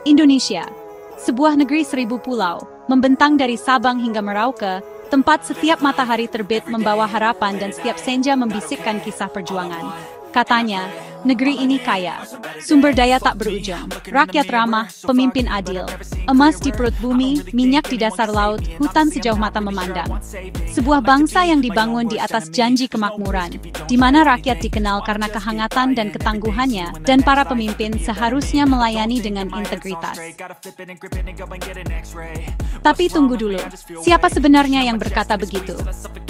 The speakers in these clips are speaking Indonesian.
Indonesia, sebuah negeri 1000 pulau, membentang dari Sabang hingga Merauke, tempat setiap matahari terbit membawa harapan dan setiap senja membisikkan kisah perjuangan. Katanya, negeri ini kaya, sumber daya tak berujung, rakyat ramah, pemimpin adil, emas di perut bumi, minyak di dasar laut, hutan sejauh mata memandang. Sebuah bangsa yang dibangun di atas janji kemakmuran, di mana rakyat dikenal karena kehangatan dan ketangguhannya, dan para pemimpin seharusnya melayani dengan integritas. Tapi tunggu dulu, siapa sebenarnya yang berkata begitu?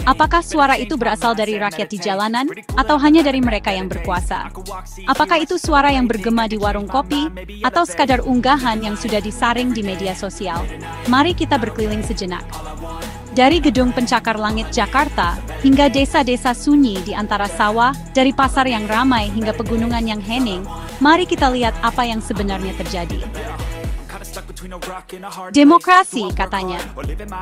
Apakah suara itu berasal dari rakyat di jalanan, atau hanya dari mereka yang berkuasa? Apakah itu suara yang bergema di warung kopi, atau sekadar unggahan yang sudah disaring di media sosial? Mari kita berkeliling sejenak. Dari gedung pencakar langit Jakarta, hingga desa-desa sunyi di antara sawah, dari pasar yang ramai hingga pegunungan yang hening, mari kita lihat apa yang sebenarnya terjadi. Demokrasi, katanya.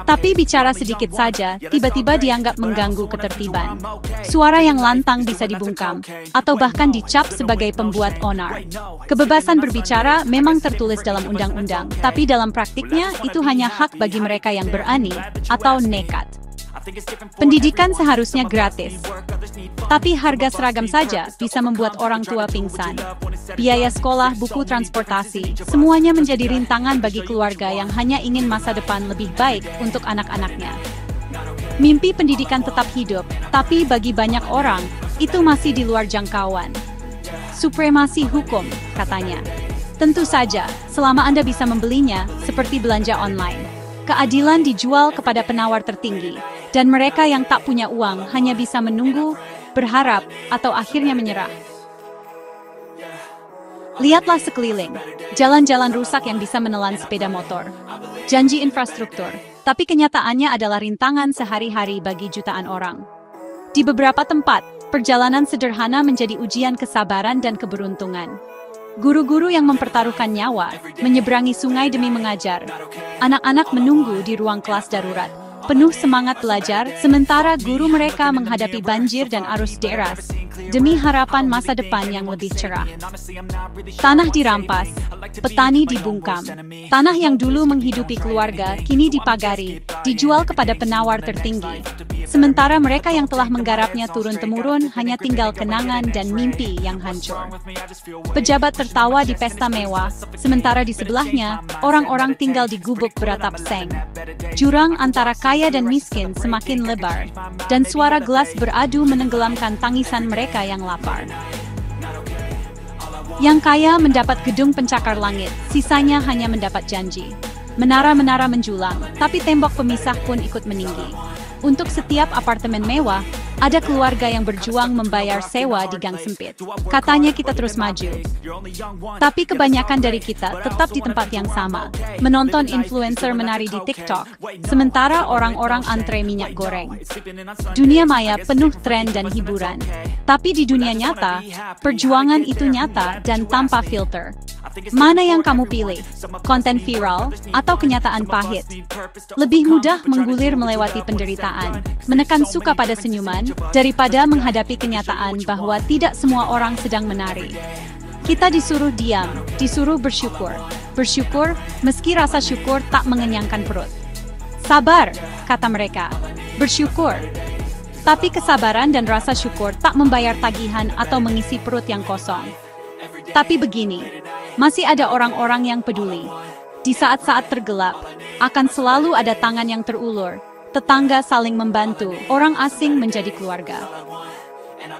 Tapi bicara sedikit saja, tiba-tiba dianggap mengganggu ketertiban. Suara yang lantang bisa dibungkam, atau bahkan dicap sebagai pembuat onar. Kebebasan berbicara memang tertulis dalam undang-undang, tapi dalam praktiknya itu hanya hak bagi mereka yang berani atau nekat. Pendidikan seharusnya gratis, tapi harga seragam saja bisa membuat orang tua pingsan. Biaya sekolah, buku, transportasi, semuanya menjadi rintangan bagi keluarga yang hanya ingin masa depan lebih baik untuk anak-anaknya. Mimpi pendidikan tetap hidup, tapi bagi banyak orang, itu masih di luar jangkauan. Supremasi hukum, katanya. Tentu saja, selama Anda bisa membelinya, seperti belanja online. Keadilan dijual kepada penawar tertinggi, dan mereka yang tak punya uang hanya bisa menunggu, berharap, atau akhirnya menyerah. Lihatlah sekeliling, jalan-jalan rusak yang bisa menelan sepeda motor. Janji infrastruktur, tapi kenyataannya adalah rintangan sehari-hari bagi jutaan orang. Di beberapa tempat, perjalanan sederhana menjadi ujian kesabaran dan keberuntungan. Guru-guru yang mempertaruhkan nyawa, menyeberangi sungai demi mengajar. Anak-anak menunggu di ruang kelas darurat, penuh semangat belajar, sementara guru mereka menghadapi banjir dan arus deras, demi harapan masa depan yang lebih cerah. Tanah dirampas, petani dibungkam. Tanah yang dulu menghidupi keluarga, kini dipagari, dijual kepada penawar tertinggi. Sementara mereka yang telah menggarapnya turun-temurun hanya tinggal kenangan dan mimpi yang hancur. Pejabat tertawa di pesta mewah, sementara di sebelahnya, orang-orang tinggal di gubuk beratap seng. Jurang antara kaya dan miskin semakin lebar, dan suara gelas beradu menenggelamkan tangisan mereka yang lapar. Yang kaya mendapat gedung pencakar langit, sisanya hanya mendapat janji. Menara-menara menjulang, tapi tembok pemisah pun ikut meninggi. Untuk setiap apartemen mewah, ada keluarga yang berjuang membayar sewa di gang sempit. Katanya kita terus maju. Tapi kebanyakan dari kita tetap di tempat yang sama, menonton influencer menari di TikTok, sementara orang-orang antre minyak goreng. Dunia maya penuh tren dan hiburan. Tapi di dunia nyata, perjuangan itu nyata dan tanpa filter. Mana yang kamu pilih? Konten viral atau kenyataan pahit? Lebih mudah menggulir melewati penderitaan, menekan suka pada senyuman, daripada menghadapi kenyataan bahwa tidak semua orang sedang menari. Kita disuruh diam, disuruh bersyukur. Bersyukur meski rasa syukur tak mengenyangkan perut. Sabar, kata mereka. Bersyukur. Tapi kesabaran dan rasa syukur tak membayar tagihan atau mengisi perut yang kosong. Tapi begini, masih ada orang-orang yang peduli. Di saat-saat tergelap, akan selalu ada tangan yang terulur, tetangga saling membantu, orang asing menjadi keluarga.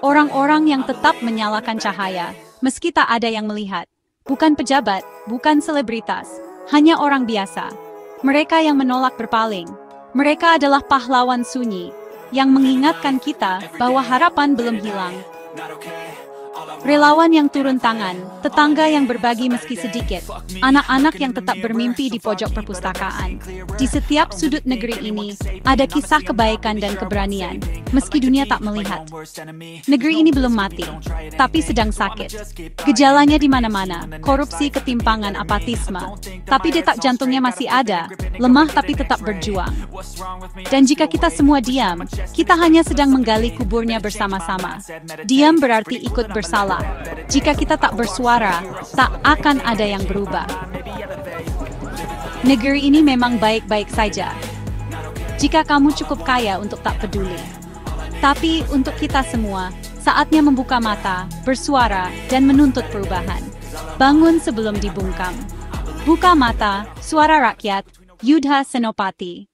Orang-orang yang tetap menyalakan cahaya, meski tak ada yang melihat. Bukan pejabat, bukan selebritas, hanya orang biasa. Mereka yang menolak berpaling. Mereka adalah pahlawan sunyi, yang mengingatkan kita bahwa harapan belum hilang. Relawan yang turun tangan, tetangga yang berbagi meski sedikit, anak-anak yang tetap bermimpi di pojok perpustakaan. Di setiap sudut negeri ini, ada kisah kebaikan dan keberanian, meski dunia tak melihat. Negeri ini belum mati, tapi sedang sakit. Gejalanya di mana-mana, korupsi, ketimpangan, apatisme. Tapi detak jantungnya masih ada, lemah tapi tetap berjuang. Dan jika kita semua diam, kita hanya sedang menggali kuburnya bersama-sama. Diam berarti ikut bersalah. Jika kita tak bersuara, tak akan ada yang berubah. Negeri ini memang baik-baik saja. Jika kamu cukup kaya untuk tak peduli. Tapi untuk kita semua, saatnya membuka mata, bersuara, dan menuntut perubahan. Bangun sebelum dibungkam. Buka mata, suara rakyat, Yudha Senopati.